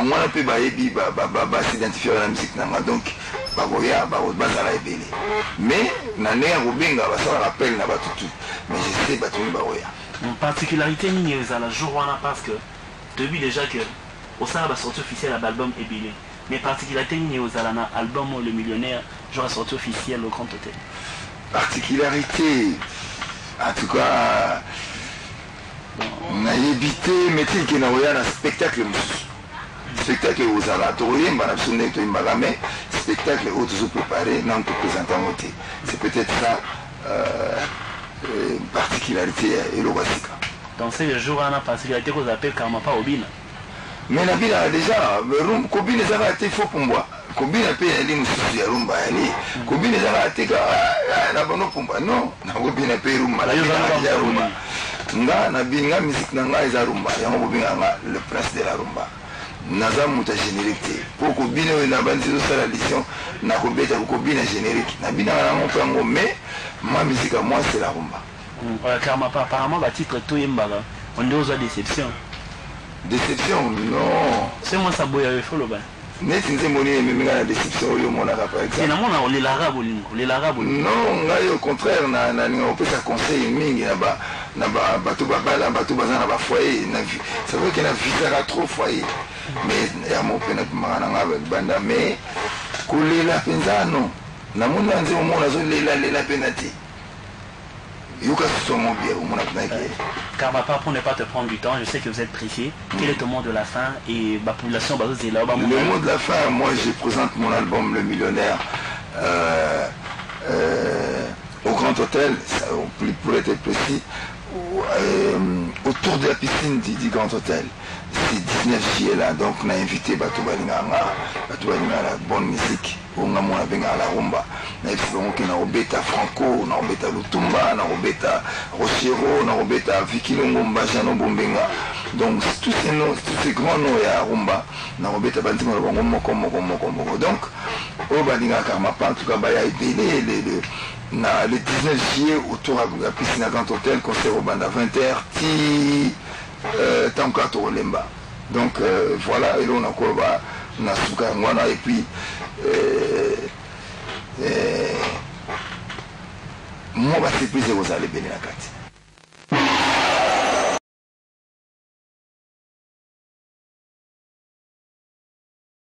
bango wana mpe bayebi basidentifie na musique nanga donc bakoya bazala ebele mais na ndenge ya kobenga basala rappel na bato tu mais je sais bato oyo bakoya particularité nini ezala jour wana parce que depuis déjà que osala basortie officielle ya baalbum ebele mais particularité nini ozala na album Le Millionnaire genre sortie officielle au Grand Hôtel? Particularité en tout cas nayebi te métier ke nakoya na spectacle mosusu spectacle ozala tokoyemba na biso ndenge toyembaka mais spectacle oyo tozopréparé nano toprésente yango te c'est peut-être ça particularité ya eloko ya sika. Donc c'est le jour wana particularité kozala mpe kama pa obina mais na bina déjà kobina ezaka te fo pumbwa kobina mpe yali mosusu ya rumba yali kobina ezaka te na bano pumbwa non nakobina mpe rumba ya rumba nga nabinga musique na nga eza rumba yango kobinganga le prince de la rumba naza moto ya générique te po kobina oyo na bandisi osala lision nakobeta kobina générique nabinanga nango mpe yango mais ma musique à moi c'est la rumba. Car apparemment le titre tout yembaka on dit aux déception. Déception non. C'est moi ça boya il faut le bain. Net nze moni mais la déception yo mona ka par exemple. C'est na mona les l'arabo non ngai au contraire na ninga opesa conseil mingi na bato babala bato bazana ba foyer na c'est vrai que na visera trop foyer mais ya mo pena mangana nga banda mais kolela penza non na mona nze mona zo lela penati. Car pour ne pas te prendre du temps, je sais que vous êtes précis. Quel est ton mot de la fin et la population là? Le mot de la fin, moi je présente mon album Le Millionnaire au Grand Hôtel, pour être précis, autour de la piscine du Grand Hôtel. C'est 19 juillet là, donc on a invité Bato Balinganga, la bonne musique, on a mon abenga la rumba. On a obeta Franco, on a obeta Lutumba, on a obeta Rochero, on a obeta Vikilongomba, Jano Bombenga. Donc tous ces grands noms à rumba, on a obeta Bantima Moko. Donc au Balinga Karmapa, en tout cas, il y a été le 19 juillet autour de la piscine à Grand Hôtel, concert au band à 20h, Tankato Lemba. Donc voilà, et là on a quoi, on a Soukangwana et puis moi, c'est plus de vous aller bénir la carte.